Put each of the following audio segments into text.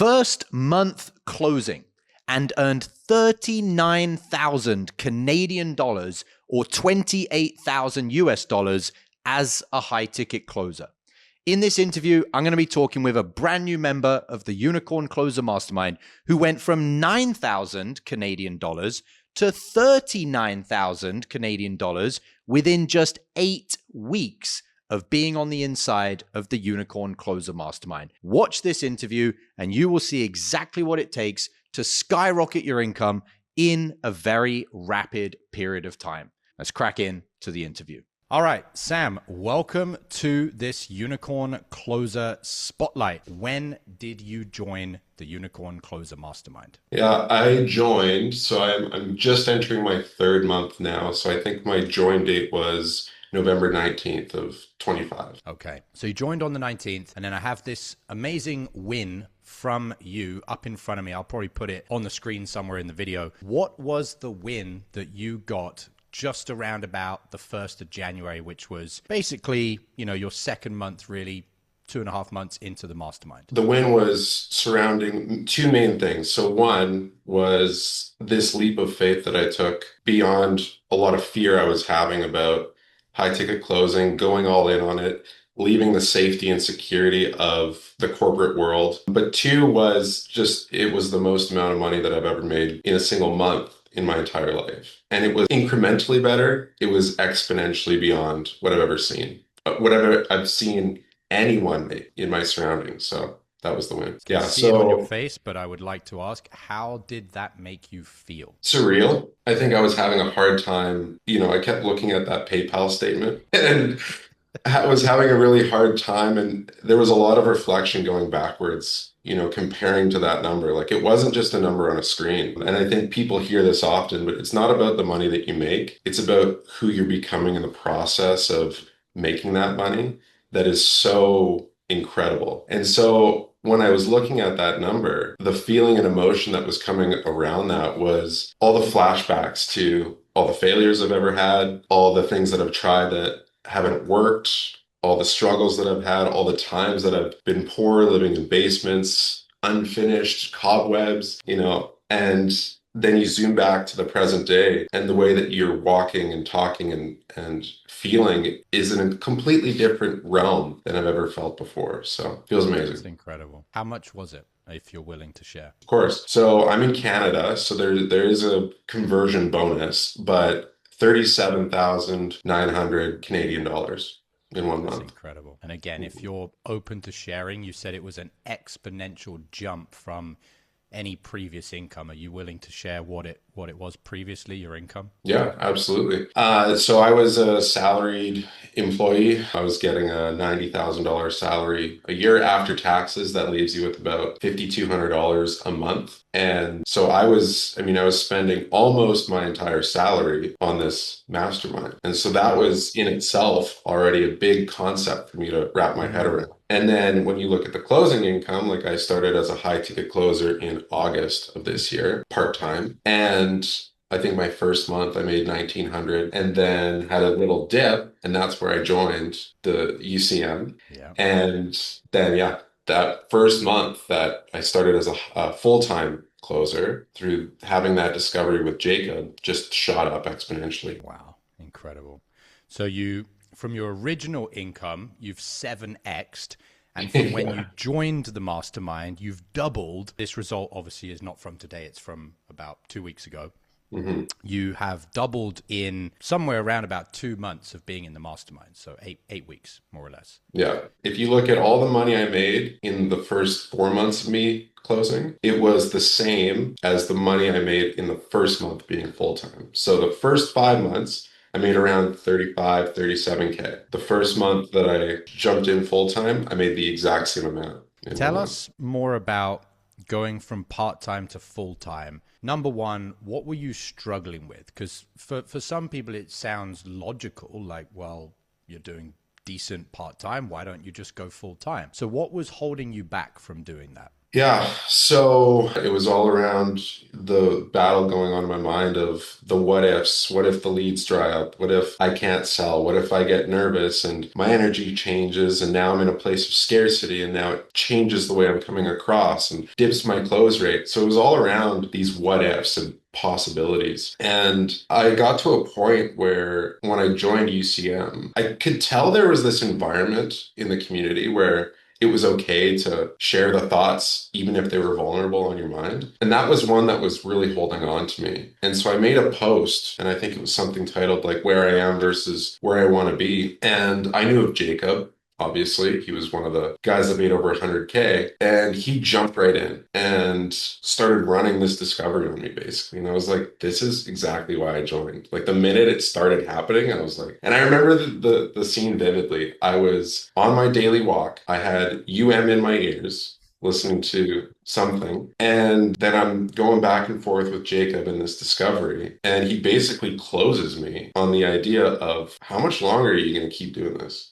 first month closing and earned 39,000 Canadian dollars or 28,000 US dollars as a high ticket closer. In this interview, I'm going to be talking with a brand new member of the Unicorn Closer Mastermind who went from 9,000 Canadian dollars to 39,000 Canadian dollars within just 8 weeks of being on the inside of the Unicorn Closer Mastermind. Watch this interview and you will see exactly what it takes to skyrocket your income in a very rapid period of time. Let's crack into the interview. All right, Sam, welcome to this Unicorn Closer Spotlight. When did you join the Unicorn Closer Mastermind? Yeah, I joined, so I'm just entering my third month now. So I think my join date was November 19th of 25. Okay, so you joined on the 19th, and then I have this amazing win from you up in front of me. I'll probably put it on the screen somewhere in the video. What was the win that you got just around about the 1st of January, which was basically, your second month, really 2.5 months into the mastermind? The win was surrounding two main things. So one was this leap of faith that I took beyond a lot of fear I was having about high ticket closing, going all in on it, leaving the safety and security of the corporate world. But two was just, it was the most amount of money that I've ever made in a single month in my entire life. And it was incrementally better. It was exponentially beyond what I've ever seen. Whatever I've seen anyone make in my surroundings. So that was the win. I can see it on your face, but I would like to ask, how did that make you feel? Surreal. I think I was having a hard time. I kept looking at that PayPal statement and I was having a really hard time. And there was a lot of reflection going backwards, comparing to that number. Like, it wasn't just a number on a screen. And I think people hear this often, but it's not about the money that you make. It's about who you're becoming in the process of making that money. That is so incredible. And so when I was looking at that number, the feeling and emotion that was coming around that was all the flashbacks to all the failures I've ever had, all the things that I've tried that haven't worked, all the struggles that I've had, all the times that I've been poor, living in basements, unfinished, cobwebs, and then you zoom back to the present day and the way that you're walking and talking and feeling is in a completely different realm than I've ever felt before. So it feels amazing. It's incredible. How much was it, if you're willing to share? Of course. So I'm in Canada, so there is a conversion bonus, but 37,900 Canadian dollars in 1 month. That's incredible. And again, if you're open to sharing, you said it was an exponential jump from any previous income. Are you willing to share what it was previously, your income? Yeah, absolutely. So I was a salaried employee. I was getting a $90,000 salary a year after taxes. That leaves you with about $5,200 a month. And so I was spending almost my entire salary on this mastermind. And so that was in itself already a big concept for me to wrap my head around. And then when you look at the closing income, like, I started as a high ticket closer in August of this year, part-time. And I think my first month I made 1,900 and then had a little dip. And that's where I joined the UCM. Yeah. And then, that first month that I started as a full-time closer, through having that discovery with Jacob, just shot up exponentially. Wow. Incredible. So from your original income, you've 7x'd. And from when you joined the mastermind, you've doubled. This result obviously is not from today. It's from about 2 weeks ago. Mm-hmm. You have doubled in somewhere around about 2 months of being in the mastermind. So eight weeks, more or less. Yeah. If you look at all the money I made in the first 4 months of me closing, it was the same as the money I made in the first month being full-time. So the first 5 months, I made around 35, 37K. The first month that I jumped in full-time, I made the exact same amount. Tell us more about going from part-time to full-time. Number one, what were you struggling with? Because for some people, it sounds logical, like, well, you're doing decent part-time. Why don't you just go full-time? So what was holding you back from doing that? Yeah, so it was all around the battle going on in my mind of the what ifs. What if the leads dry up? What if I can't sell? What if I get nervous and my energy changes and now I'm in a place of scarcity and now it changes the way I'm coming across and dips my close rate. So it was all around these what ifs and possibilities. And I got to a point where when I joined UCM, I could tell there was this environment in the community where it was okay to share the thoughts, even if they were vulnerable on your mind. And that was one that was really holding on to me. And so I made a post, and I think it was something titled like where I am versus where I want to be. And I knew of Jacob. Obviously, he was one of the guys that made over 100K, and he jumped right in and started running this discovery on me, basically. And I was like, this is exactly why I joined. Like the minute it started happening, I was like, and I remember the scene vividly. I was on my daily walk. I had in my ears, listening to something. And then I'm going back and forth with Jacob in this discovery. And he basically closes me on the idea of how much longer are you going to keep doing this?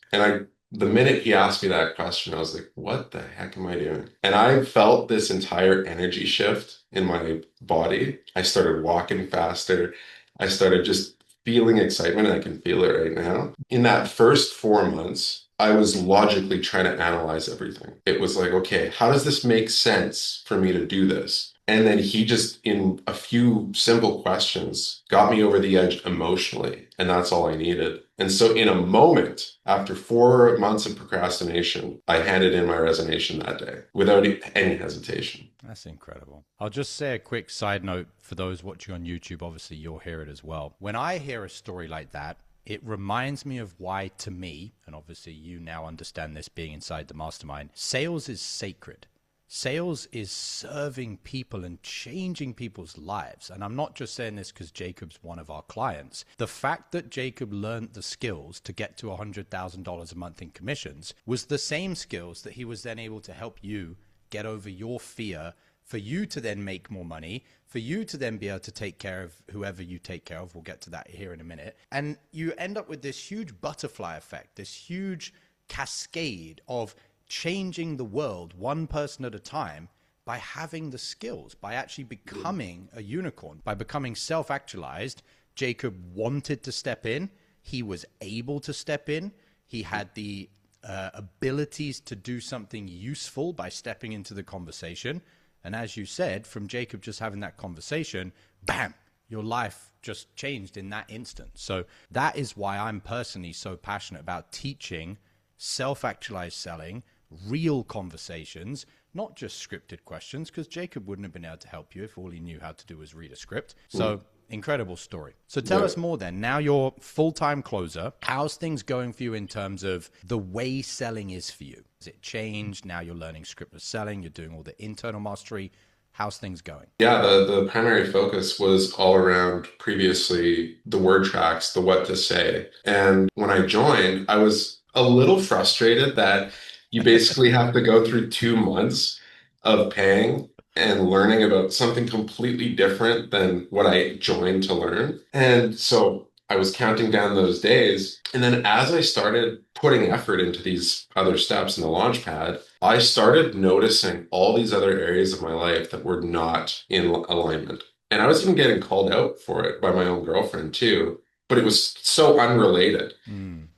The minute he asked me that question, I was like, what the heck am I doing? And I felt this entire energy shift in my body. I started walking faster. I started just feeling excitement. And I can feel it right now. In that first 4 months, I was logically trying to analyze everything. It was like, okay, how does this make sense for me to do this? And then he just, in a few simple questions, got me over the edge emotionally. And that's all I needed. And so, in a moment, after 4 months of procrastination, I handed in my resignation that day without any hesitation. That's incredible. I'll just say a quick side note for those watching on YouTube. Obviously, you'll hear it as well. When I hear a story like that, it reminds me of why, to me, and obviously you now understand this being inside the mastermind, sales is sacred. Sales is serving people and changing people's lives. And I'm not just saying this because Jacob's one of our clients. The fact that Jacob learned the skills to get to $100,000 a month in commissions was the same skills that he was then able to help you get over your fear, for you to then make more money, for you to then be able to take care of whoever you take care of. We'll get to that here in a minute. And you end up with this huge butterfly effect, this huge cascade of changing the world one person at a time by having the skills, by actually becoming a unicorn, by becoming self-actualized. Jacob wanted to step in. He was able to step in. He had the abilities to do something useful by stepping into the conversation. And as you said, from Jacob just having that conversation, bam, your life just changed in that instant. So that is why I'm personally so passionate about teaching self-actualized selling, real conversations, not just scripted questions, because Jacob wouldn't have been able to help you if all he knew how to do was read a script. So incredible story. So tell us more then. Now you're full-time closer. How's things going for you in terms of the way selling is for you? Has it changed? Now you're learning scriptless selling. You're doing all the internal mastery. How's things going? Yeah, the primary focus was all around previously the word tracks, the what to say. And when I joined, I was a little frustrated that you basically have to go through 2 months of paying and learning about something completely different than what I joined to learn. And so I was counting down those days. And then as I started putting effort into these other steps in the launch pad, I started noticing all these other areas of my life that were not in alignment. And I was even getting called out for it by my own girlfriend too, but it was so unrelated.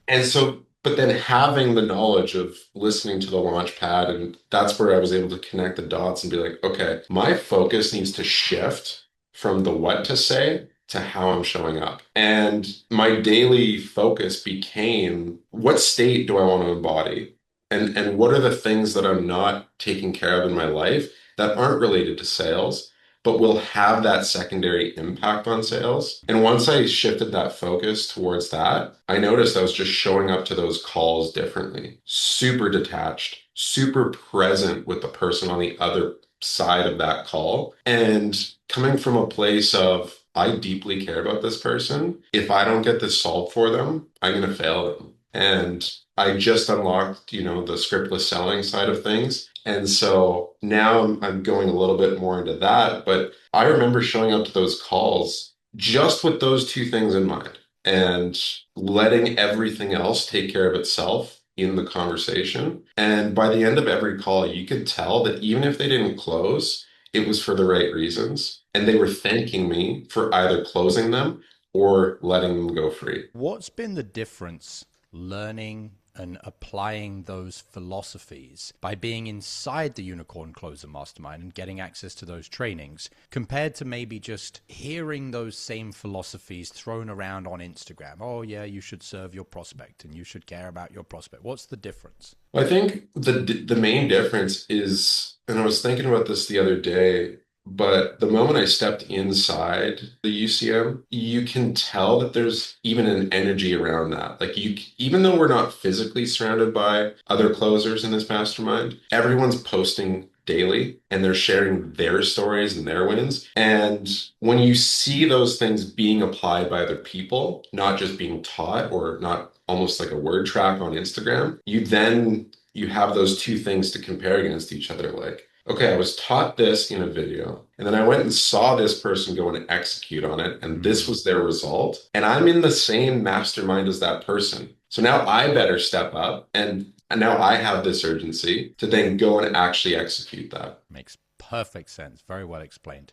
And so, but then having the knowledge of listening to the launch pad, and that's where I was able to connect the dots and be like, okay, my focus needs to shift from the what to say to how I'm showing up. And my daily focus became what state do I want to embody? And what are the things that I'm not taking care of in my life that aren't related to sales, but will have that secondary impact on sales? And once I shifted that focus towards that, I noticed I was just showing up to those calls differently, super detached, super present with the person on the other side of that call, and coming from a place of, I deeply care about this person. If I don't get this solved for them, I'm going to fail them. And I just unlocked, the scriptless selling side of things. And so now I'm going a little bit more into that. But I remember showing up to those calls just with those two things in mind and letting everything else take care of itself in the conversation. And by the end of every call, you could tell that even if they didn't close, it was for the right reasons. And they were thanking me for either closing them or letting them go free. What's been the difference learning and applying those philosophies by being inside the Unicorn Closer Mastermind and getting access to those trainings compared to maybe just hearing those same philosophies thrown around on Instagram? Oh, yeah, you should serve your prospect and you should care about your prospect. What's the difference? I think the main difference is, and I was thinking about this the other day, but the moment I stepped inside the UCM, you can tell that there's even an energy around that. Like even though we're not physically surrounded by other closers in this mastermind, everyone's posting daily and they're sharing their stories and their wins. And when you see those things being applied by other people, not just being taught or not almost like a word track on Instagram, you have those two things to compare against each other. Like, okay, I was taught this in a video, and then I went and saw this person go and execute on it, and this Mm, was their result. And I'm in the same mastermind as that person. So now I better step up, and now I have this urgency to then go and actually execute that. makes perfect sense. Very well explained.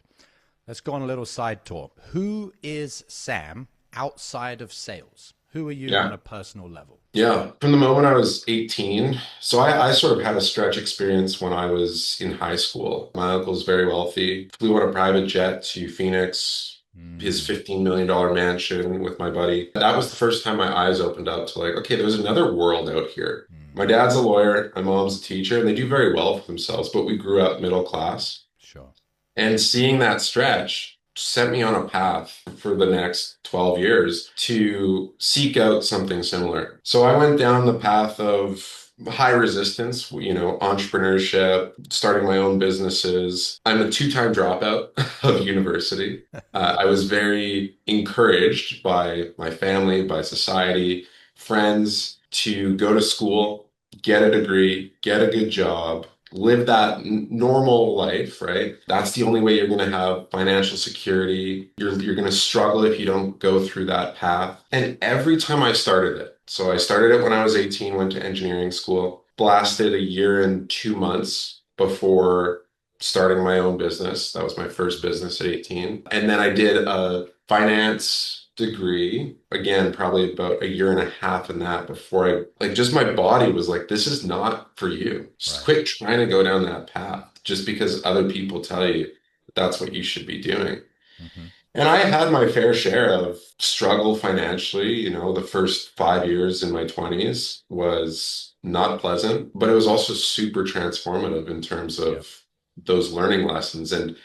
Let's go on a little side talk. Who is Sam outside of sales? Who are you on Yeah. a personal level? Yeah, from the moment I was 18. So I sort of had a stretch experience when I was in high school. My uncle's very wealthy, flew on a private jet to Phoenix, his Mm, $15 million mansion with my buddy. That was the first time my eyes opened up to like, okay, there's another world out here. My mm, dad's a lawyer, my mom's a teacher, and they do very well for themselves, but we grew up middle class. sure. And seeing that stretch set me on a path for the next 12 years to seek out something similar. So I went down the path of high resistance, entrepreneurship, starting my own businesses. I'm a two-time dropout of university. I was very encouraged by my family, by society, friends to go to school, get a degree, get a good job, live that normal life, right? That's the only way you're going to have financial security. You're going to struggle if you don't go through that path. And every time I started it, so I started it when I was 18, went to engineering school, blasted a year and 2 months before starting my own business. That was my first business at 18. And then I did a finance degree, again, probably about a year and a half in that before I, like, just my body was like, this is not for you. Just Right. quit trying to go down that path just because other people tell you that's what you should be doing. Hmm. And I had my fair share of struggle financially. The first 5 years in my 20s was not pleasant, but it was also super transformative in terms Yep. of those learning lessons. And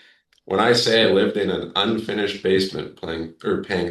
when I say I lived in an unfinished basement paying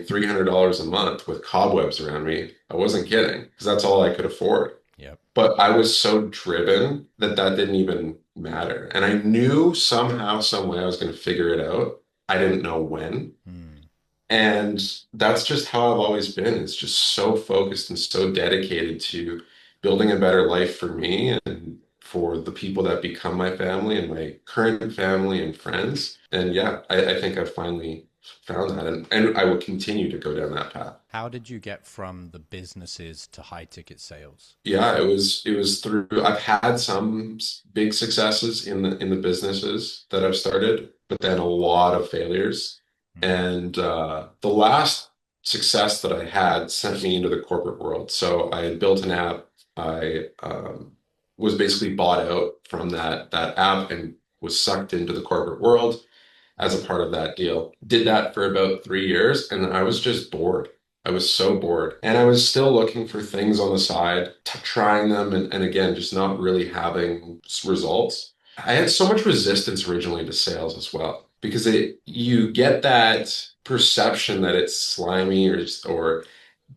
$300 a month with cobwebs around me, I wasn't kidding because that's all I could afford. Yep. But I was so driven that that didn't even matter. And I knew somehow, some way I was going to figure it out. I didn't know when. Mm. And that's just how I've always been. It's just so focused and so dedicated to building a better life for me and for the people that become my family and my current family and friends. And yeah, I think I've finally found that. And I will continue to go down that path. How did you get from the businesses to high ticket sales? Yeah, it was through I've had some big successes in the businesses that I've started, but then a lot of failures. Hmm. And the last success that I had sent me into the corporate world. So I had built an app. I was basically bought out from that app and was sucked into the corporate world as a part of that deal. Did that for about 3 years, and I was just bored. I was so bored. And I was still looking for things on the side, trying them, and again, just not really having results. I had so much resistance originally to sales as well, because you get that perception that it's slimy or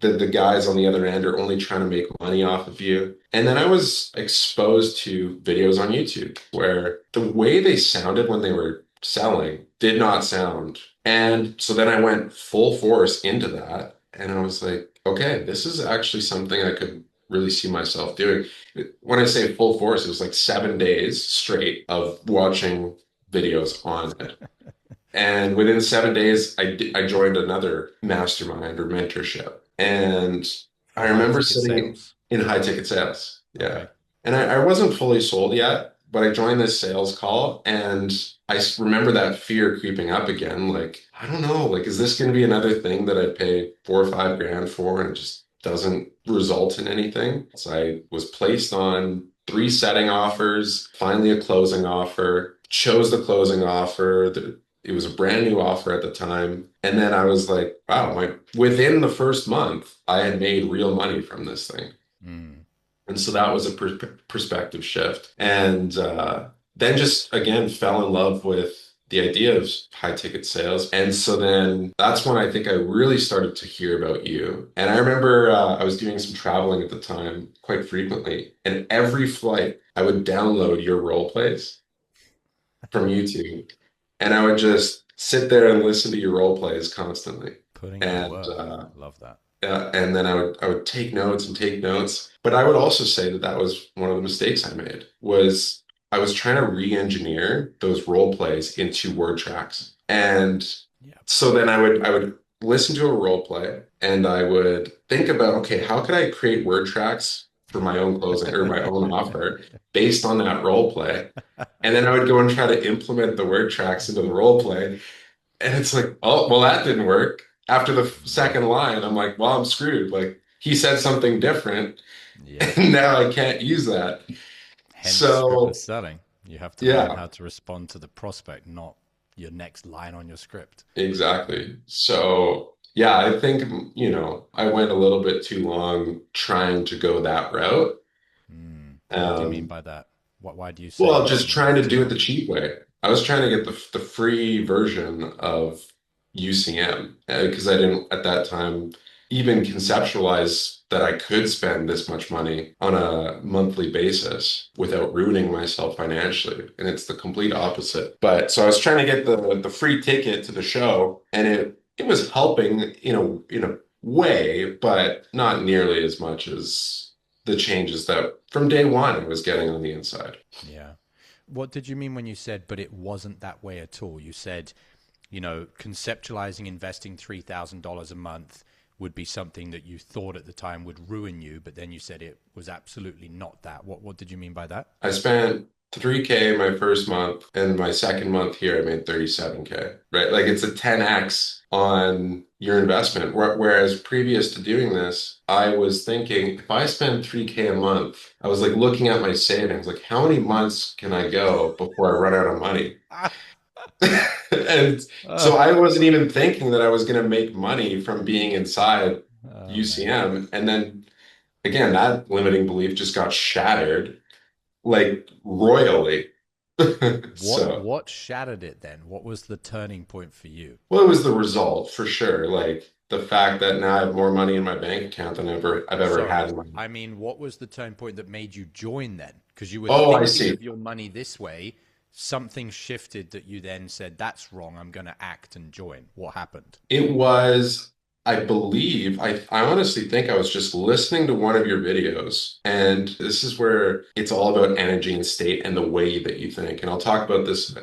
the guys on the other end are only trying to make money off of you. And then I was exposed to videos on YouTube where the way they sounded when they were selling did not sound. And so then I went full force into that. And I was like, okay, this is actually something I could really see myself doing. When I say full force, it was like 7 days straight of watching videos on it. And within 7 days, I joined another mastermind or mentorship. And I For high remember ticket sitting, sales. in high ticket sales. Yeah. Okay. And I wasn't fully sold yet, but I joined this sales call and remember that fear creeping up again. Like, I don't know, like, is this going to be another thing that I pay 4 or 5 grand for and it just doesn't result in anything? So I was placed on 3 setting offers, finally a closing offer, chose the closing offer. It was a brand new offer at the time. And then I was like, wow, within the first month, I had made real money from this thing. Mm. And so that was a perspective shift. And then just again fell in love with the idea of high ticket sales. And so then that's when I think I really started to hear about you. And I remember I was doing some traveling at the time quite frequently. And every flight, I would download your role plays from YouTube. And I would just sit there and listen to your role plays constantly. Putting in the And work. Love that. and then I would take notes and take notes. But I would also say that that was one of the mistakes I made was I was trying to re-engineer those role plays into word tracks. And Yeah. so then I would listen to a role play and I would think about, okay, how could I create word tracks for my own closing or my own offer based on that role play? And then I would go and try to implement the word tracks into the role play. And it's like, oh, well, that didn't work. After the Yeah. second line, I'm like, well, I'm screwed. Like he said something different, Yeah. and now I can't use that. Hence scriptless So, selling. You have to learn yeah, how to respond to the prospect, not your next line on your script. exactly. So, yeah, I think, I went a little bit too long trying to go that route. Mm. What do you mean Um, by that? Why do you say well, you just went trying to too do it the long? cheap way. I was trying to get the free version of UCM because I didn't at that time even conceptualize that I could spend this much money on a monthly basis without ruining myself financially. And it's the complete opposite. But so I was trying to get the free ticket to the show, and it was helping in a way, but not nearly as much as the changes that from day one I was getting on the inside. Yeah. What did you mean when you said, but it wasn't that way at all? You said, conceptualizing investing $3,000 a month would be something that you thought at the time would ruin you, but then you said it was absolutely not that. What did you mean by that? I spent 3K my first month, and my second month here I made 37K, right? Like it's a 10x on your investment. Whereas previous to doing this, I was thinking if I spend 3K a month, I was like looking at my savings, like how many months can I go before I run out of money? And so Oh, I wasn't even thinking that I was going to make money from being inside oh man. UCM. And then again, that limiting belief just got shattered like royally. What So, what shattered it then? What was the turning point for you? well, it was the result for sure. Like the fact that now I have more money in my bank account than I've ever Sorry. had in my. I mean, what was the turning point that made you join then? Because you were Oh, I thinking see. of your money this way. Something shifted that you then said, that's wrong. I'm going to act and join. What happened? It was, I believe, I honestly think I was just listening to one of your videos, and this is where it's all about energy and state and the way that you think. And I'll talk about this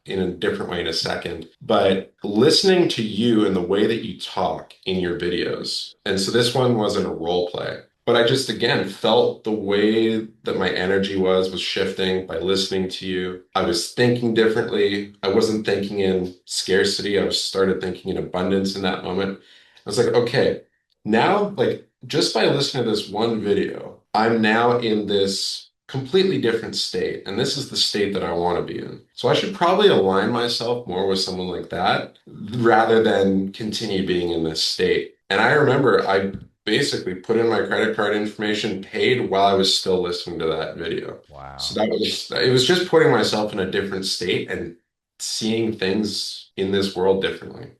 in a different way in a second. But listening to you and the way that you talk in your videos, and so this one wasn't a role play. But I just again felt the way that my energy was shifting by listening to you. I was thinking differently. I wasn't thinking in scarcity. I was started thinking in abundance in that moment. I was like, okay, now like just by listening to this one video, I'm now in this completely different state. And this is the state that I want to be in. So I should probably align myself more with someone like that rather than continue being in this state. And I remember I basically put in my credit card information, paid while I was still listening to that video. So Wow. it was just putting myself in a different state and seeing things in this world differently.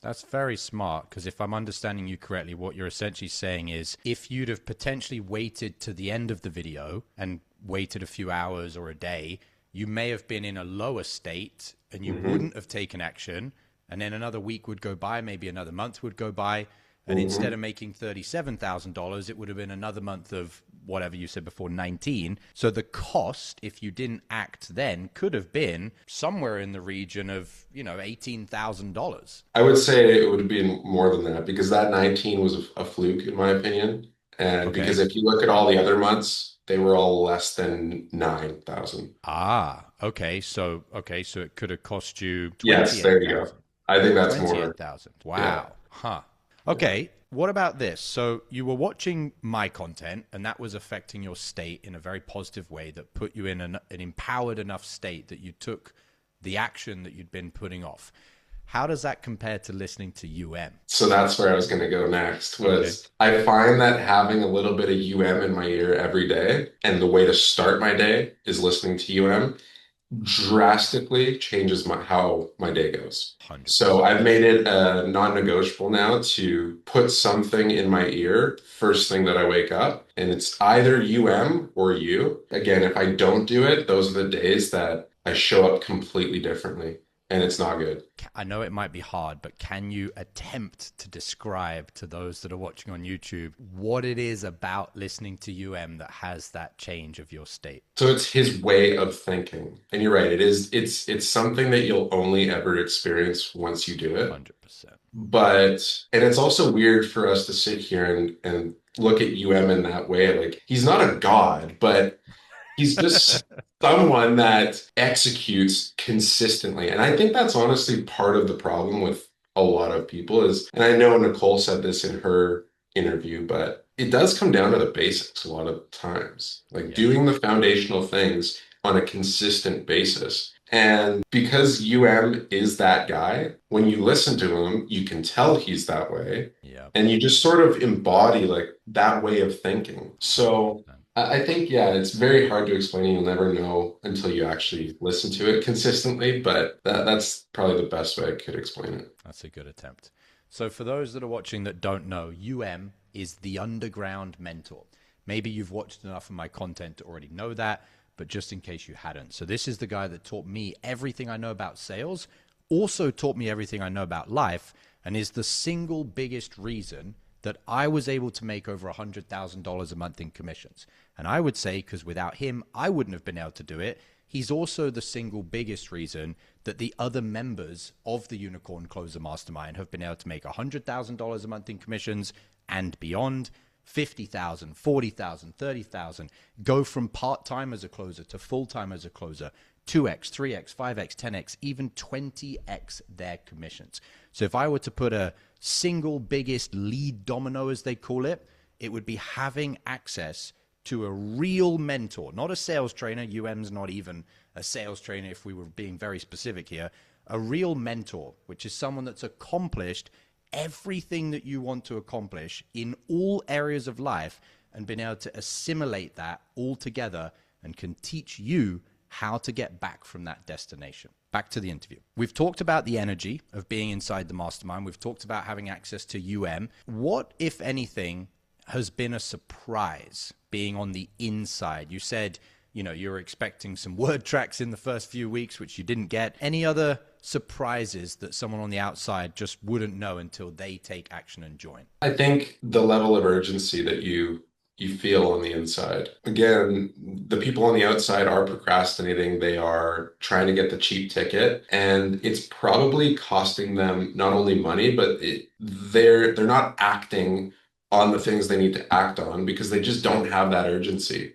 That's very smart because if I'm understanding you correctly, what you're essentially saying is if you'd have potentially waited to the end of the video and waited a few hours or a day, you may have been in a lower state and you Hmm. wouldn't have taken action. And then another week would go by, maybe another month would go by. And instead Hmm. of making $37,000, it would have been another month of whatever you said before, 19. So the cost, if you didn't act then, could have been somewhere in the region of, $18,000. I would say it would have been more than that because that 19 was a fluke, in my opinion. And because Okay. if you look at all the other months, they were all less than 9,000. Okay. So it could have cost you Yes, there you go. 28,000. I think that's more, 28,000. yeah. Wow. Huh. Yeah. Okay. What about this? So you were watching my content and that was affecting your state in a very positive way that put you in an empowered enough state that you took the action that you'd been putting off. How does that compare to listening to UM? So that's where I was going to go next Okay. was I find that having a little bit of UM in my ear every day and the way to start my day is listening to UM drastically changes how my day goes. So 100%. I've made it non-negotiable now to put something in my ear first thing that I wake up, and it's either UM or you. Again, if I don't do it, those are the days that I show up completely differently, and it's not good. I know it might be hard, but can you attempt to describe to those that are watching on YouTube what it is about listening to UM that has that change of your state? So it's his way of thinking. And you're right, it is it's something that you'll only ever experience once you do it. 100%. But and it's also weird for us to sit here and look at UM in that way. Like he's not a god, but he's just someone that executes consistently. And I think that's honestly part of the problem with a lot of people is, and I know Nicole said this in her interview, but it does come down to the basics a lot of times, like Yes. doing the foundational things on a consistent basis. And because UM is that guy, when you listen to him, you can tell he's that way. Yeah. And you just sort of embody like that way of thinking. So 100%. I think, yeah, it's very hard to explain. You'll never know until you actually listen to it consistently, but that's probably the best way I could explain it. That's a good attempt. So, for those that are watching that don't know, UM is the underground mentor. Maybe you've watched enough of my content to already know that, but just in case you hadn't. So, this is the guy that taught me everything I know about sales, also taught me everything I know about life, and is the single biggest reason that I was able to make over $100,000 a month in commissions. And I would say, because without him, I wouldn't have been able to do it. He's also the single biggest reason that the other members of the Unicorn Closer Mastermind have been able to make $100,000 a month in commissions and beyond. 50,000, 40,000, 30,000, go from part-time as a closer to full-time as a closer, 2x, 3x, 5x, 10x, even 20x their commissions. So if I were to put a single biggest lead domino, as they call it, it would be having access to a real mentor, not a sales trainer. UM's not even a sales trainer if we were being very specific here. A real mentor, which is someone that's accomplished everything that you want to accomplish in all areas of life and been able to assimilate that all together and can teach you how to get back from that destination. Back to the interview. We've talked about the energy of being inside the mastermind. We've talked about having access to UM. What, if anything, has been a surprise being on the inside? You said, you're expecting some word tracks in the first few weeks, which you didn't get. Any other surprises that someone on the outside just wouldn't know until they take action and join? I think the level of urgency that you feel on the inside. Again, the people on the outside are procrastinating. They are trying to get the cheap ticket, and it's probably costing them not only money, but they're not acting on the things they need to act on because they just don't have that urgency.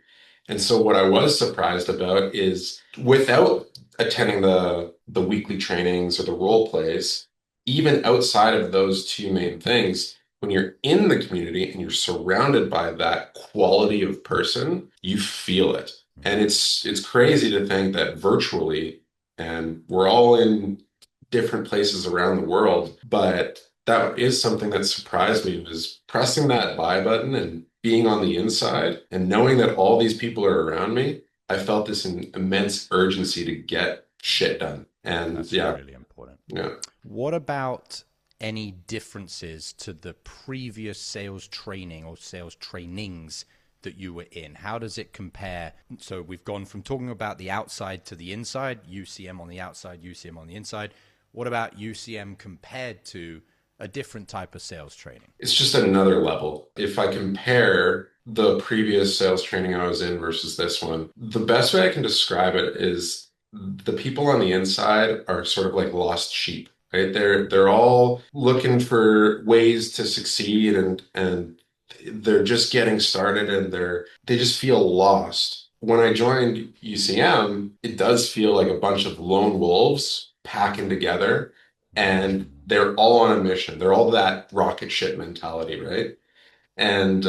And so what I was surprised about is without attending the weekly trainings or the role plays, even outside of those two main things, when you're in the community and you're surrounded by that quality of person, you feel it. And it's crazy to think that virtually, and we're all in different places around the world, but that is something that surprised me was pressing that buy button and being on the inside and knowing that all these people are around me. I felt this immense urgency to get shit done. And That's yeah, really important. yeah. What about any differences to the previous sales training or sales trainings that you were in? How does it compare? So we've gone from talking about the outside to the inside, UCM on the outside, UCM on the inside. What about UCM compared to a different type of sales training? It's just another level. If I compare the previous sales training I was in versus this one, the best way I can describe it is the people on the inside are sort of like lost sheep, right? They're all looking for ways to succeed and they're just getting started and they just feel lost. When I joined UCM, it does feel like a bunch of lone wolves packing together, and they're all on a mission. They're all that rocket ship mentality, right? And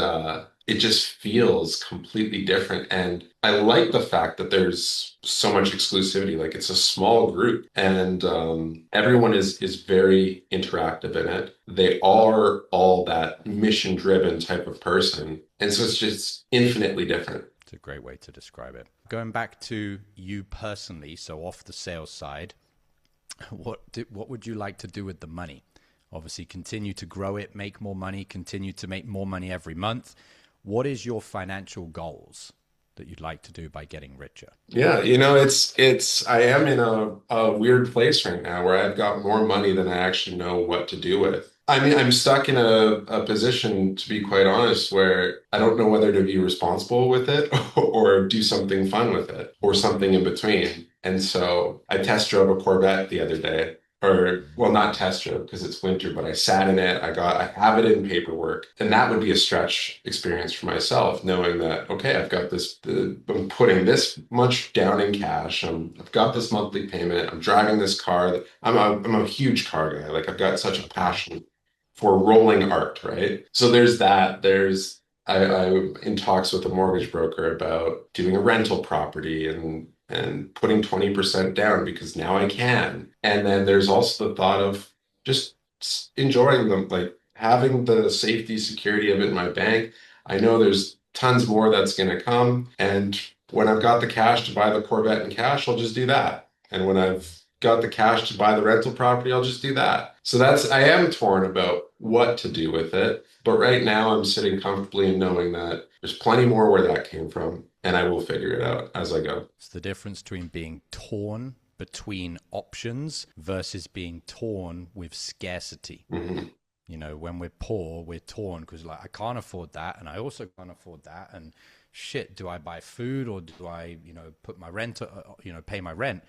it just feels completely different. And I like the fact that there's so much exclusivity. Like it's a small group, and everyone is very interactive in it. They are all that mission-driven type of person, and so it's just infinitely different. It's a great way to describe it. Going back to you personally, so off the sales side, what would you like to do with the money? Obviously, continue to grow it, make more money, continue to make more money every month. What is your financial goals that you'd like to do by getting richer? Yeah, I am in a weird place right now where I've got more money than I actually know what to do with. I mean, I'm stuck in a position, to be quite honest, where I don't know whether to be responsible with it or do something fun with it or something in between. And so I test drove a Corvette the other day, or well, not test drove because it's winter, but I sat in it. I have it in paperwork, and that would be a stretch experience for myself, knowing that okay, I've got I'm putting this much down in cash. I've got this monthly payment. I'm driving this car. I'm a huge car guy. Like I've got such a Okay. passion for rolling art, right? So there's that. I'm in talks with a mortgage broker about doing a rental property and putting 20% down because now I can. And then there's also the thought of just enjoying them, like having the safety, security of it in my bank. I know there's tons more that's going to come. And when I've got the cash to buy the Corvette in cash, I'll just do that. And when I've got the cash to buy the rental property, I'll just do that. So I am torn about what to do with it. But right now I'm sitting comfortably in knowing that there's plenty more where that came from, and I will figure it out as I go. It's the difference between being torn between options versus being torn with scarcity. Hmm. You know, when we're poor, we're torn because like I can't afford that and I also can't afford that. And shit, do I buy food or do I, put my rent, pay my rent?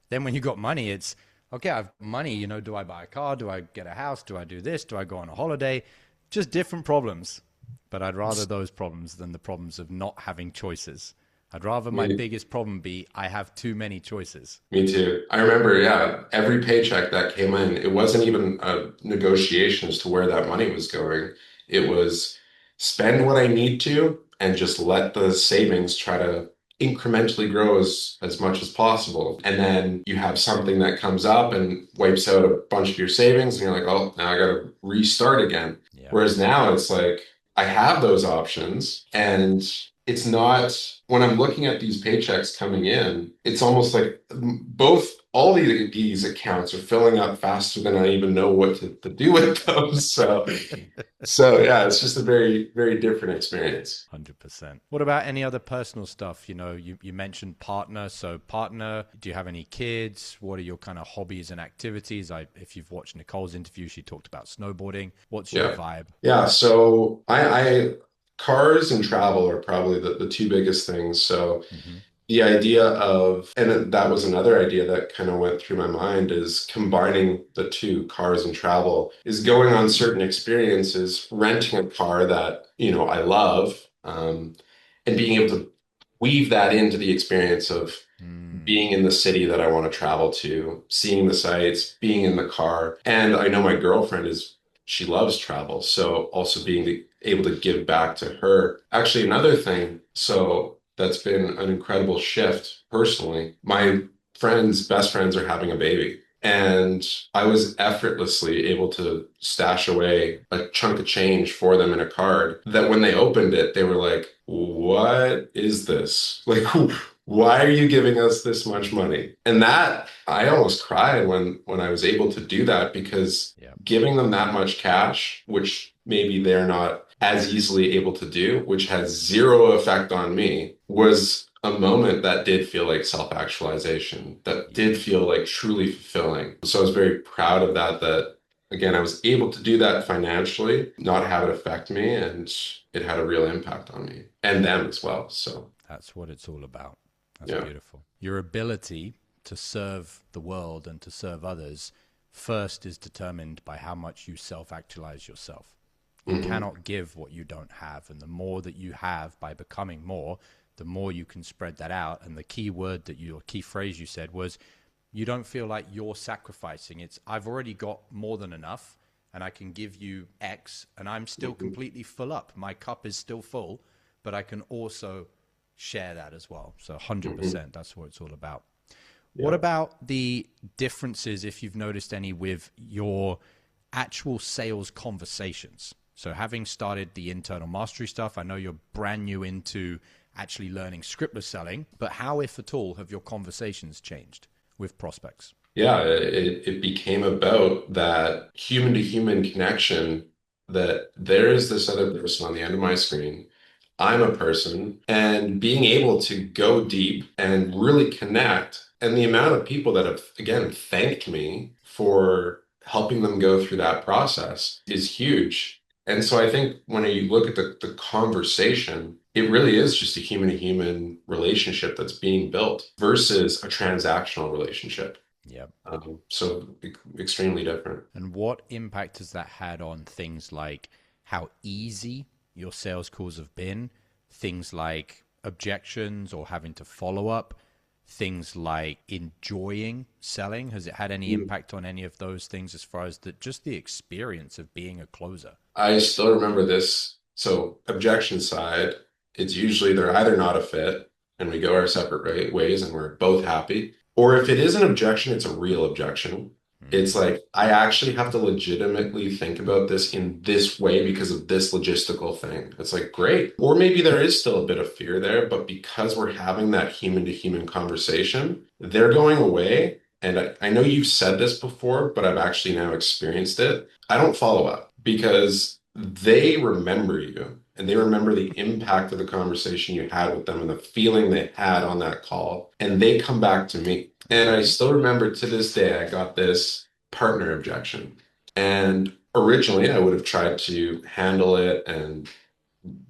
Then when you got money, it's okay, I've money, do I buy a car? Do I get a house? Do I do this? Do I go on a holiday? Just different problems. But I'd rather those problems than the problems of not having choices. I'd rather my Me, biggest problem be I have too many choices. me too. I remember, yeah, every paycheck that came in, it wasn't even a negotiation as to where that money was going. It was spend what I need to and just let the savings try to incrementally grow as much as possible. And then you have something that comes up and wipes out a bunch of your savings, and you're like, oh, now I got to restart again. Yeah. Whereas now it's like I have those options, and it's not when I'm looking at these paychecks coming in, it's almost like all these accounts are filling up faster than I even know what to do with them. So yeah, it's just a very, very different experience. 100%. What about any other personal stuff? You mentioned partner. So partner, do you have any kids? What are your kind of hobbies and activities? If you've watched Nicole's interview, she talked about snowboarding. What's your Yeah. vibe? Yeah. So I cars and travel are probably the two biggest things. So Hmm. the idea of, and that was another idea that kind of went through my mind, is combining the two, cars and travel, is going on certain experiences, renting a car that, I love, and being able to weave that into the experience of Mm, being in the city that I want to travel to, seeing the sights, being in the car. And I know my girlfriend she loves travel. So also able to give back to her. Actually, another thing, so that's been an incredible shift personally. My best friends are having a baby. And I was effortlessly able to stash away a chunk of change for them in a card that when they opened it, they were like, what is this? Like, why are you giving us this much money? And that I almost cried when I was able to do that, because yeah. giving them that much cash, which maybe they're not as easily able to do, which has zero effect on me, was a moment that did feel like self-actualization, that Yeah. did feel like truly fulfilling. So I was very proud of that again, I was able to do that financially, not have it affect me, and it had a real impact on me and them as well. So That's what it's all about. That's yeah. beautiful. Your ability to serve the world and to serve others first is determined by how much you self actualize yourself. You Hmm. cannot give what you don't have. And the more that you have by becoming more, the more you can spread that out. And the key word that you, or key phrase you said was, you don't feel like you're sacrificing. It's, I've already got more than enough and I can give you X and I'm still Hmm. completely full up. My cup is still full, but I can also share that as well. So Hmm. 100%, that's what it's all about. What Yeah. about the differences, if you've noticed any, with your actual sales conversations? So, having started the internal mastery stuff, I know you're brand new into actually learning scriptless selling, but how, if at all, have your conversations changed with prospects? Yeah, it became about that human to human connection that there is this other person on the end of my screen. I'm a person, and being able to go deep and really connect. And the amount of people that have, again, thanked me for helping them go through that process is huge. And so I think when you look at the conversation, it really is just a human to human relationship that's being built versus a transactional relationship. Yeah. Extremely different. And what impact has that had on things like how easy your sales calls have been, things like objections or having to follow up, things like enjoying selling? Has it had any Mm. impact on any of those things as far as just the experience of being a closer? I still remember this. So, objection side, it's usually they're either not a fit and we go our separate ways and we're both happy. Or if it is an objection, it's a real objection. It's Mm, like, I actually have to legitimately think about this in this way because of this logistical thing. It's like, great. Or maybe there is still a bit of fear there, but because we're having that human to human conversation, they're going away. And I know you've said this before, but I've actually now experienced it. I don't follow up because they remember you and they remember the impact of the conversation you had with them and the feeling they had on that call. And they come back to me. And I mm-hmm. still remember to this day, I got this partner objection. And originally, I would have tried to handle it and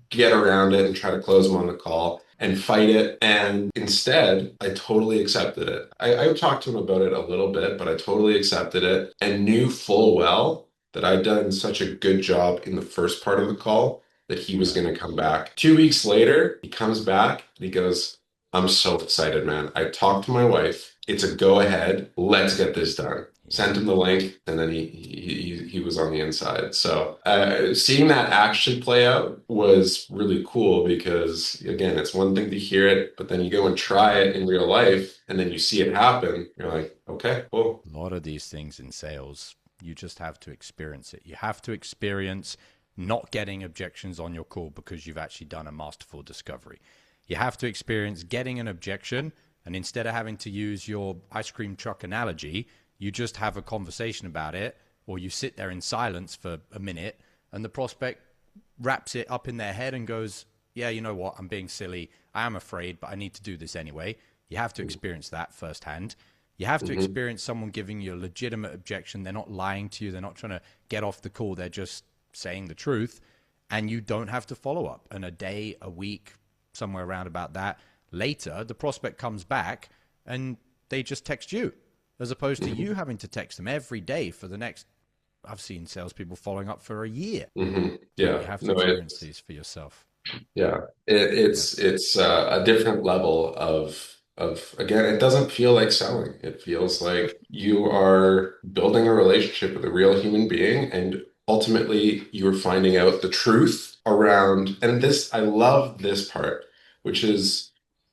get around it and try to close them on the call and fight it. And instead, I totally accepted it. I talked to him about it a little bit, but I totally accepted it and knew full well that I'd done such a good job in the first part of the call that he was Yeah. going to come back. 2 weeks later, he comes back and he goes, I'm so excited, man. I talked to my wife. It's a go ahead. Let's get this done. Yeah. Sent him the link, and then he was on the inside. So seeing that actually play out was really cool because again, it's one thing to hear it, but then you go and try it in real life, and then you see it happen. You're like, okay, cool. A lot of these things in sales, you just have to experience it. You have to experience not getting objections on your call because you've actually done a masterful discovery. You have to experience getting an objection, and instead of having to use your ice cream truck analogy, you just have a conversation about it, or you sit there in silence for a minute, and the prospect wraps it up in their head and goes, yeah, you know what? I'm being silly. I am afraid, but I need to do this anyway. You have to experience that firsthand. You have to Hmm. experience someone giving you a legitimate objection. They're not lying to you. They're not trying to get off the call. They're just saying the truth. And you don't have to follow up. And a day, a week, somewhere around about that later, the prospect comes back and they just text you as opposed to you Hmm. having to text them every day for the next. I've seen salespeople following up for a year. Hmm. You Yeah, have to no, experience these for yourself. yeah, Yep. it's a different level of again, it doesn't feel like selling. It feels like you are building a relationship with a real human being, and ultimately you're finding out the truth around. And this, I love this part, which is,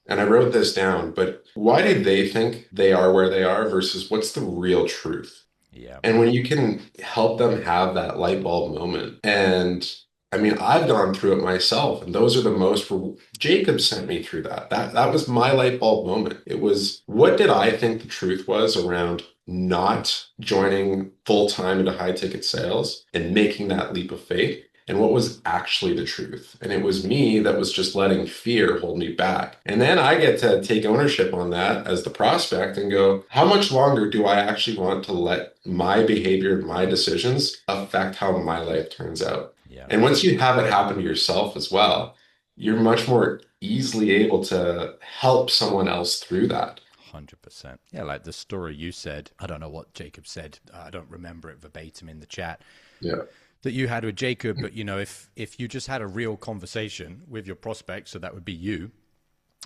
and I wrote this down, but why do they think they are where they are versus what's the real truth? Yeah. And when you can help them have that light bulb moment, and I mean, I've gone through it myself, and those are the most. Jacob sent me through that. That was my light bulb moment. It was what did I think the truth was around not joining full time into high ticket sales and making that leap of faith, and what was actually the truth. And it was me that was just letting fear hold me back. And then I get to take ownership on that as the prospect and go, how much longer do I actually want to let my behavior, my decisions affect how my life turns out? Yeah. And once you have it happen to yourself as well, you're much more easily able to help someone else through that. 100%. Yeah, like the story you said. I don't know what Jacob said. I don't remember it verbatim in the chat. Yeah. that you had with Jacob, but if you just had a real conversation with your prospect, so that would be you,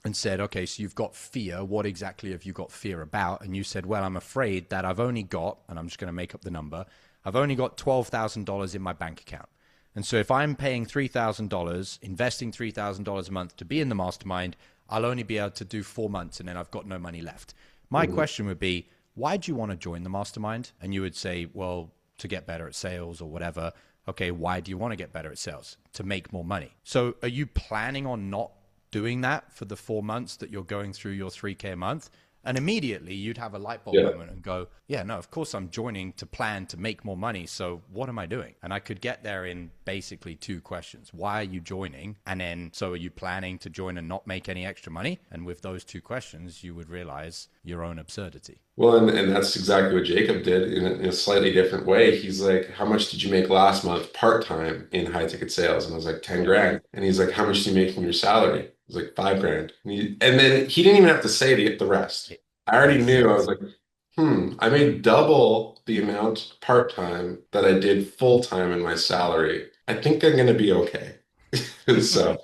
and said, okay, so you've got fear. What exactly have you got fear about? And you said, well, I'm afraid that I've only got, and I'm just going to make up the number, I've only got $12,000 in my bank account. And so if I'm paying $3,000, investing $3,000 a month to be in the mastermind, I'll only be able to do 4 months and then I've got no money left. My question would be, why do you want to join the mastermind? And you would say, well, to get better at sales or whatever. Okay, why do you want to get better at sales? To make more money. So are you planning on not doing that for the 4 months that you're going through your 3K a month? And immediately you'd have a light bulb Yeah. moment and go, yeah, no, of course I'm joining to plan to make more money. So what am I doing? And I could get there in basically 2 questions. Why are you joining? And then, so are you planning to join and not make any extra money? And with those 2 questions, you would realize your own absurdity. Well, and that's exactly what Jacob did in a slightly different way. He's like, how much did you make last month part-time in high ticket sales? And I was like, 10 Yep. grand. And he's like, how much do you make from your salary? I was like, 5 grand. And then he didn't even have to say the rest. I already knew. I was Exactly. like, I made double the amount part-time that I did full-time in my salary. I think I'm going to be okay. So,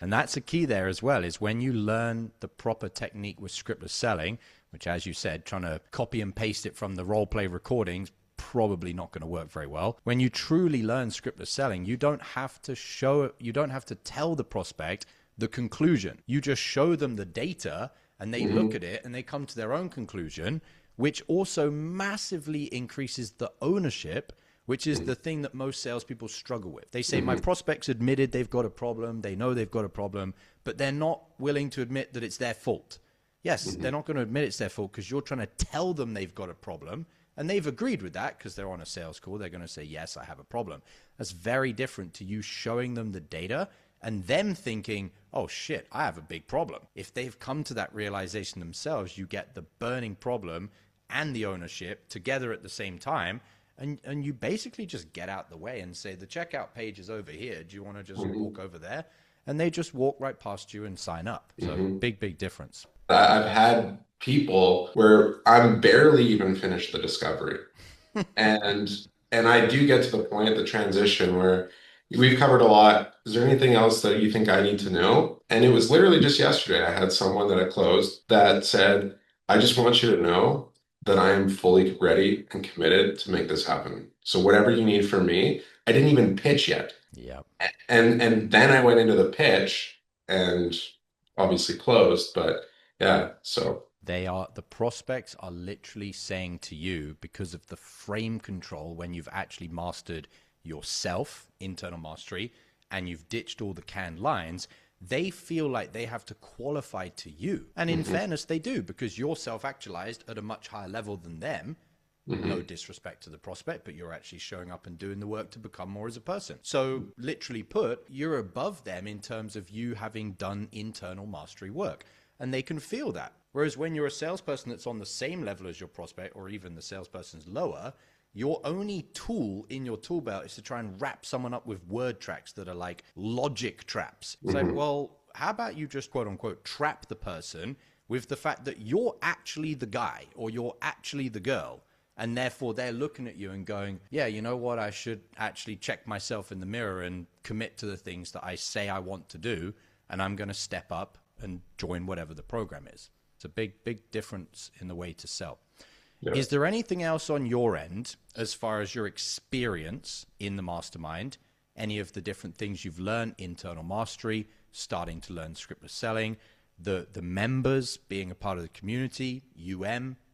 And that's a key there as well, is when you learn the proper technique with scriptless selling, which, as you said, trying to copy and paste it from the role play recordings, probably not going to work very well. When you truly learn scriptless selling, you don't have to tell the prospect the conclusion. You just show them the data and they look mhm, at it and they come to their own conclusion, which also massively increases the ownership, which is the thing that most salespeople struggle with. They say, my mhm, prospects admitted they've got a problem. They know they've got a problem, but they're not willing to admit that it's their fault. Yes, they're mhm, not going to admit it's their fault because you're trying to tell them they've got a problem. And they've agreed with that because they're on a sales call. They're going to say, yes, I have a problem. That's very different to you showing them the data and them thinking, oh shit, I have a big problem. If they've come to that realization themselves, you get the burning problem and the ownership together at the same time. And you basically just get out the way and say, the checkout page is over here. Do you want to just mhm, walk over there? And they just walk right past you and sign up. So mhm. big, big difference. I've had people where I'm barely even finished the discovery. And and I do get to the point at the transition where we've covered a lot. Is there anything else that you think I need to know? And it was literally just yesterday. I had someone that I closed that said, I just want you to know that I am fully ready and committed to make this happen. So whatever you need from me, I didn't even pitch yet. Yeah. And then I went into the pitch and obviously closed, but yeah, so The prospects are literally saying to you, because of the frame control, when you've actually mastered yourself, internal mastery, and you've ditched all the canned lines, they feel like they have to qualify to you. And in mhm, fairness, they do, because you're self actualized at a much higher level than them. No mhm, disrespect to the prospect, but you're actually showing up and doing the work to become more as a person. So, literally put, you're above them in terms of you having done internal mastery work. And they can feel that. Whereas when you're a salesperson that's on the same level as your prospect, or even the salesperson's lower, your only tool in your tool belt is to try and wrap someone up with word tracks that are like logic traps. It's like, mhm, well, how about you just quote unquote trap the person with the fact that you're actually the guy or you're actually the girl, and therefore they're looking at you and going, yeah, you know what, I should actually check myself in the mirror and commit to the things that I say I want to do, and I'm going to step up and join whatever the program is. It's a big, big difference in the way to sell. yeah. Is there anything else on your end as far as your experience in the mastermind? Any of the different things you've learned, internal mastery, starting to learn scriptless selling, the members being a part of the community,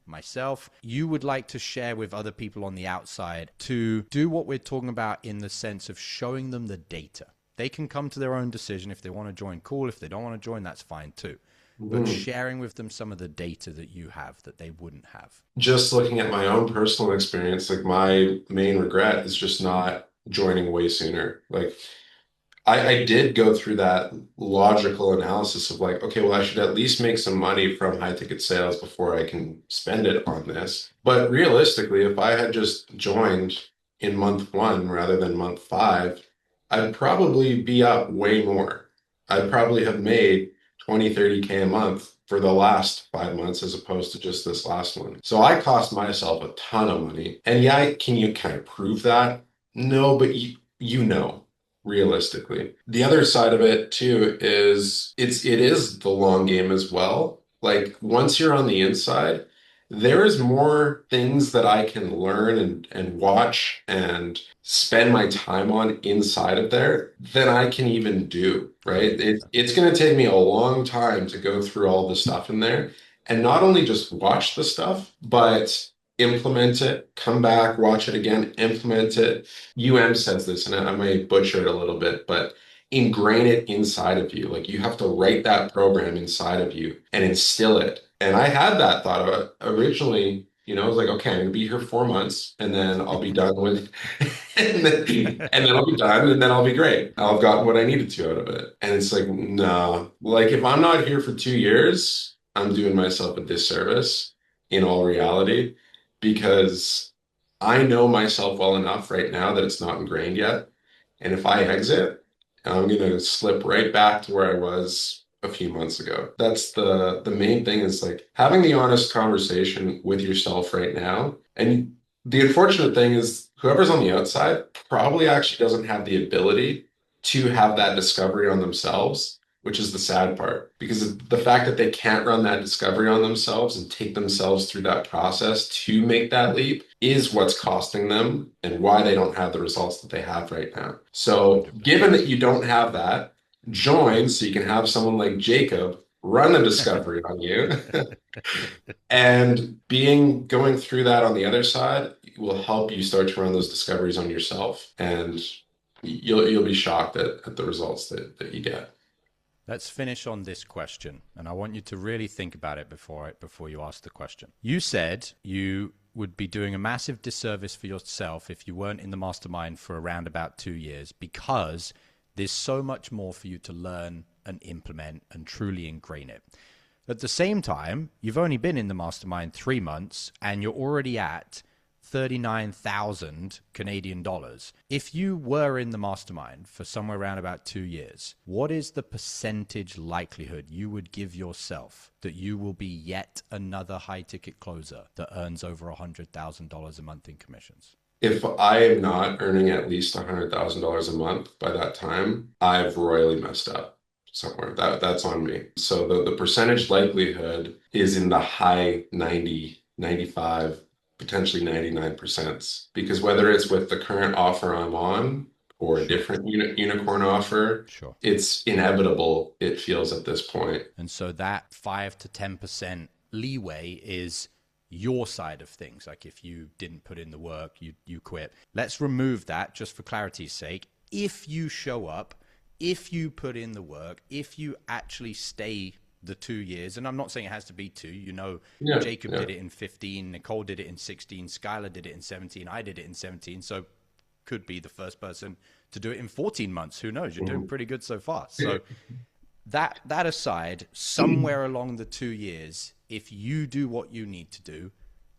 myself, you would like to share with other people on the outside to do what we're talking about in the sense of showing them the data? They can come to their own decision. If they want to join, cool. If they don't want to join, that's fine too. But Mhm. sharing with them some of the data that you have that they wouldn't have. Just looking at my own personal experience, like my main regret is just not joining way sooner. Like I did go through that logical analysis of like, okay, well, I should at least make some money from high ticket sales before I can spend it on this. But realistically, if I had just joined in month one rather than month five, I'd probably be up way more. I'd probably have made 20, 30K a month for the last 5 months as opposed to just this last one. So I cost myself a ton of money. And yeah, can I prove that? No, but you know, realistically. The other side of it too is it is the long game as well. Like once you're on the inside, there is more things that I can learn and watch and spend my time on inside of there than I can even do, right? It's going to take me a long time to go through all the stuff in there and not only just watch the stuff, but implement it, come back, watch it again, implement it. says this, and I might butcher it a little bit, but ingrain it inside of you. Like you have to write that program inside of you and instill it. And I had that thought of it originally. I was like, okay, I'm gonna be here 4 months, and then I'll be done with, and then I'll be done, and then I'll be great. I'll have gotten what I needed to out of it. And it's like, no, like if I'm not here for 2 years, I'm doing myself a disservice in all reality because I know myself well enough right now that it's not ingrained yet. And if I exit, I'm going to slip right back to where I was a few months ago. That's the main thing is like having the honest conversation with yourself right now. And the unfortunate thing is whoever's on the outside probably actually doesn't have the ability to have that discovery on themselves, which is the sad part. Because the fact that they can't run that discovery on themselves and take themselves through that process to make that leap is what's costing them and why they don't have the results that they have right now. So, 100%. given that you don't have that, join so you can have someone like Jacob run the discovery on you. And going through that on the other side will help you start to run those discoveries on yourself. And you'll be shocked at the results that you get. Let's finish on this question, and I want you to really think about it before you ask the question. You said you would be doing a massive disservice for yourself if you weren't in the mastermind for around about 2 years because there's so much more for you to learn and implement and truly ingrain it. At the same time, you've only been in the mastermind 3 months and you're already at 39,000 Canadian dollars. If you were in the mastermind for somewhere around about 2 years, what is the percentage likelihood you would give yourself that you will be yet another high ticket closer that earns over $100,000 a month in commissions? If I am not earning at least $100,000 a month by that time, I've royally messed up somewhere. That's on me. So the percentage likelihood is in the high 90, 95, potentially 99%. Because whether it's with the current offer I'm on or a Sure. different unicorn offer, Sure. it's inevitable, it feels at this point. And so that 5 to 10% leeway is your side of things. Like if you didn't put in the work, you quit. Let's remove that just for clarity's sake. If you show up, if you put in the work, if you actually stay the 2 years, and I'm not saying it has to be two, Yeah, Jacob yeah. did it in 15, Nicole did it in 16, Skylar did it in 17, I did it in 17. So could be the first person to do it in 14 months. Who knows? You're doing Mhm. pretty good so far. So that aside, somewhere along the 2 years, if you do what you need to do,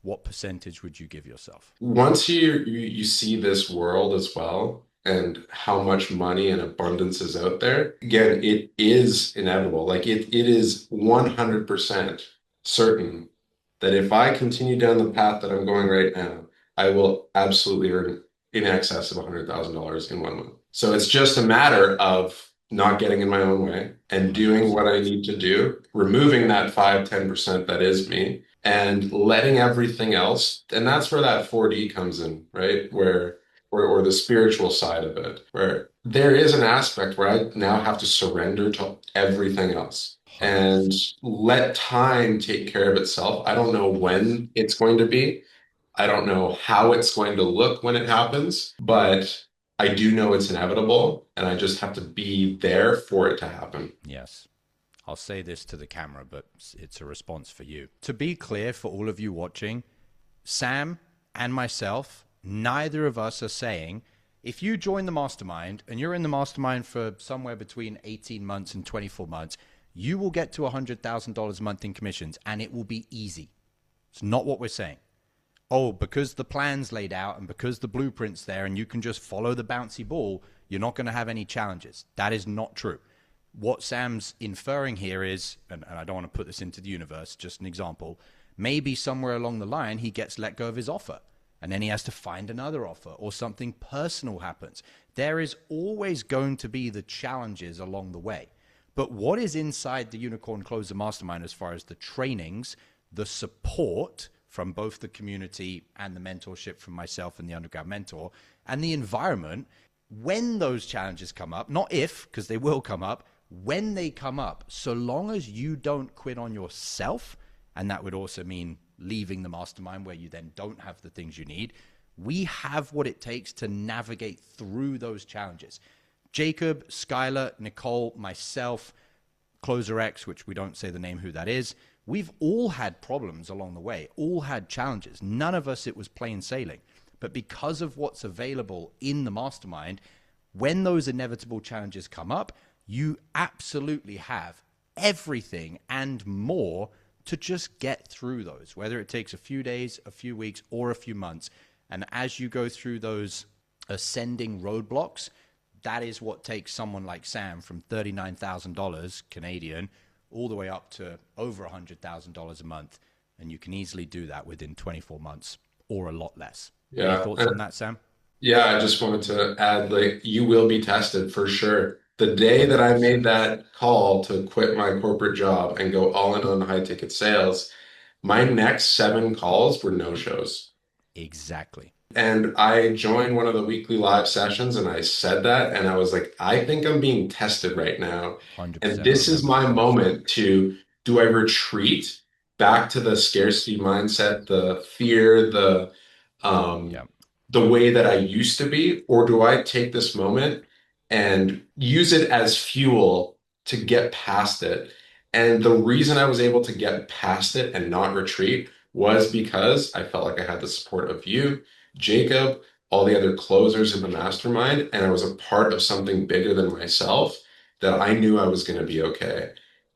what percentage would you give yourself? Once you see this world as well and how much money and abundance is out there, again, it is inevitable. Like it is 100% certain that if I continue down the path that I'm going right now, I will absolutely earn in excess of $100,000 in 1 month. So it's just a matter of not getting in my own way and doing what 100%. I need to do, removing that 5-10% that is me and letting everything else. And that's where that 4D comes in, right? Or the spiritual side of it, where there is an aspect where I now have to surrender to everything else and 100%. let time take care of itself. I don't know Yes. when it's going to be. I don't know how it's going to look when it happens, but I do know it's inevitable, and I just have to be there for it to happen. Yes. I'll say this to the camera, but it's a response for you. To be clear for all of you watching, Sam and myself, neither of us are saying if you join the mastermind and you're in the mastermind for somewhere between 18 months and 24 months, you will get to $100,000 a month in commissions and it will be easy. It's not what we're saying. Oh, because the plan's laid out and because the blueprint's there and you can just follow the bouncy ball, you're not going to have any challenges. That is not true. What Sam's inferring here is, and I don't want to put this into the universe, just an example, maybe somewhere along the line he gets let go of his offer. and then he has to find another offer, or something personal happens. There is always going to be the challenges along the way. But what is inside the Unicorn Closer Mastermind as far as the trainings, the support from both the community and the mentorship from myself and the undergrad mentor, and the environment, when those challenges come up, not if, because they will come up, when they come up, so long as you don't quit on yourself, and that would also mean leaving the mastermind where you then don't have the things you need, we have what it takes to navigate through those challenges. Jacob, Skylar, Nicole, myself, Closer X, which we don't say the name who that is, we've all had problems along the way, all had challenges. None of us, it was plain sailing. But because of what's available in the mastermind, when those inevitable challenges come up, you absolutely have everything and more to just get through those, whether it takes a few days, a few weeks, or a few months. And as you go through those ascending roadblocks, that is what takes someone like Sam from $39,000 Canadian all the way up to over $100,000 a month. And you can easily do that within 24 months or a lot less. Yeah. Any thoughts on that, Sam? Yeah, I just wanted to add, like, you will be tested for sure. The day that I made 100%. that call to quit my corporate job and go all in on high ticket sales, my next 7 calls were no-shows. Exactly. And I joined one of the weekly live sessions and I said that, and I was like, I think I'm being tested right now. And 100%. I this is remember the my post. moment to, do I retreat back to the scarcity mindset, the fear, um, Yeah. the way that I used to be, or do I take this moment and use it as fuel to get past it? And the reason I was able to get past it and not retreat was because I felt like I had the support of you, Jacob, all the other closers in the mastermind, and I was a part of something bigger than myself that I knew I was going to be okay.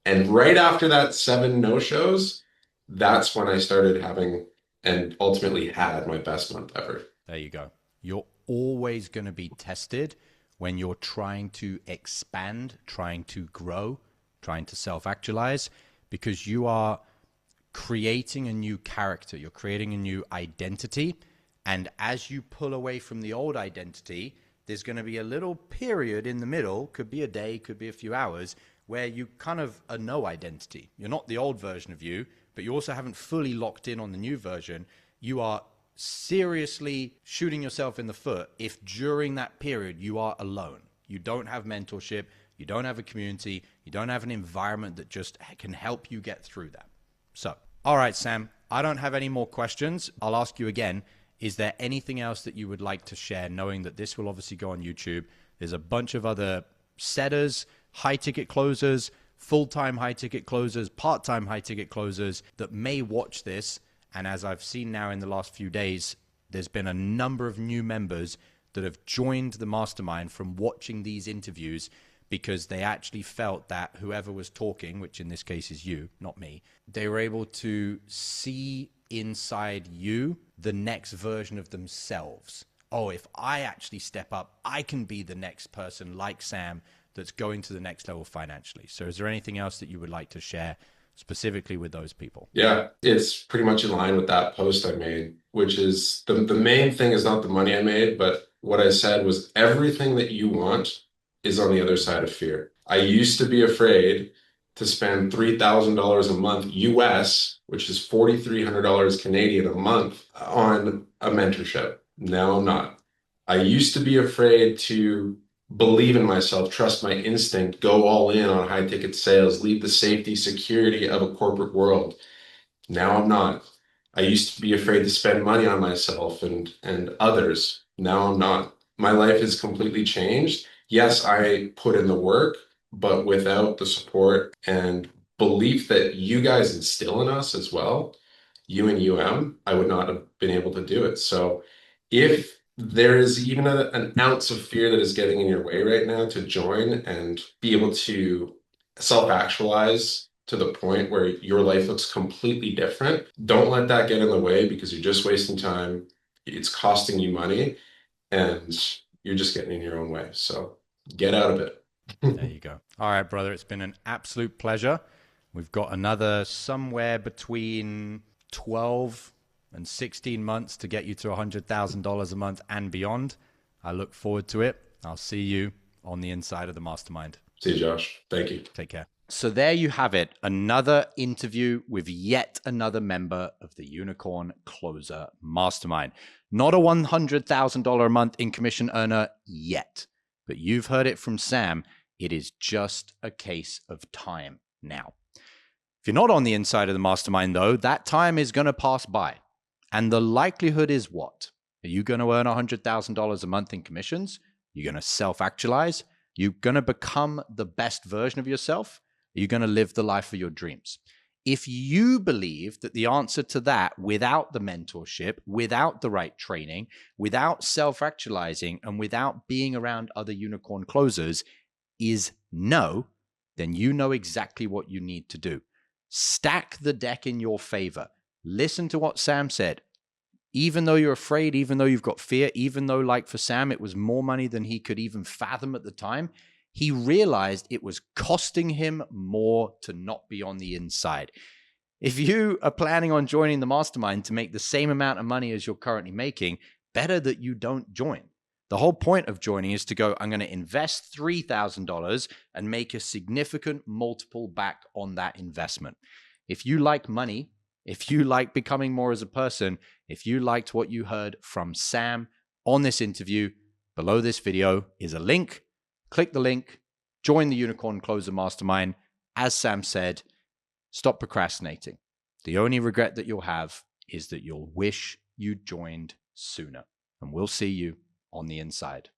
And right after that 7 no-shows, that's when I started having and ultimately had my best month ever. There you go. You're always going to be tested when you're trying to expand, trying to grow, trying to self-actualize, because you are creating a new character. You're creating a new identity. And as you pull away from the old identity, there's going to be a little period in the middle, could be a day, could be a few hours, where you kind of are no identity. You're not the old version of you, but you also haven't fully locked in on the new version. You are seriously shooting yourself in the foot if during that period you are alone. You don't have mentorship, you don't have a community, you don't have an environment that just can help you get through that. So, all right, Sam, I don't have any more questions. I'll ask you again. Is there anything else that you would like to share, knowing that this will obviously go on YouTube? There's a bunch of other setters, high ticket closers, full-time high ticket closers, part-time high ticket closers that may watch this. And as I've seen now in the last few days, there's been a number of new members that have joined the mastermind from watching these interviews because they actually felt that whoever was talking, which in this case is you, not me, they were able to see inside you the next version of themselves. Oh, if I actually step up, I can be the next person like Sam that's going to the next level financially. So is there anything else that you would like to share specifically with those people? Yeah, it's pretty much in line with that post I made, which is the main thing is not the money I made, but what I said was everything that you want is on the other side of fear. I used to be afraid to spend $3,000 a month US, which is $4,300 Canadian a month on a mentorship. Now I'm not. I used to be afraid to believe in myself, trust my instinct, go all in on high ticket sales, leave the safety, security of a corporate world. Now I'm not. I used to be afraid to spend money on myself and others. Now I'm not. My life has completely changed. Yes, I put in the work, but without the support and belief that you guys instill in us as well, you and I would not have been able to do it. So if there is even an ounce of fear that is getting in your way right now to join and be able to self-actualize to the point where your life looks completely different, don't let that get in the way because you're just wasting time. It's costing you money and you're just getting in your own way. So get out of it. There you go. All right, brother. It's been an absolute pleasure. We've got another somewhere between 12 and 16 months to get you to $100,000 a month and beyond. I look forward to it. I'll see you on the inside of the mastermind. See you, Josh. Thank you. Take care. So there you have it. Another interview with yet another member of the Unicorn Closer Mastermind. Not a $100,000 a month in commission earner yet, but you've heard it from Sam. It is just a case of time now. If you're not on the inside of the mastermind, though, that time is going to pass by. And the likelihood is what? Are you going to earn $100,000 a month in commissions? You're going to self-actualize? You're going to become the best version of yourself? Are you going to live the life of your dreams? If you believe that the answer to that, without the mentorship, without the right training, without self-actualizing, and without being around other unicorn closers, is no, then you know exactly what you need to do. Stack the deck in your favor. Listen to what Sam said. Even though you're afraid, even though you've got fear, even though, like for Sam, it was more money than he could even fathom at the time, he realized it was costing him more to not be on the inside. If you are planning on joining the mastermind to make the same amount of money as you're currently making, better that you don't join. The whole point of joining is to go, I'm going to invest $3,000 and make a significant multiple back on that investment. If you like money, if you like becoming more as a person, if you liked what you heard from Sam on this interview, below this video is a link. Click the link, join the Unicorn Closer Mastermind. As Sam said, stop procrastinating. The only regret that you'll have is that you'll wish you joined sooner. And we'll see you on the inside.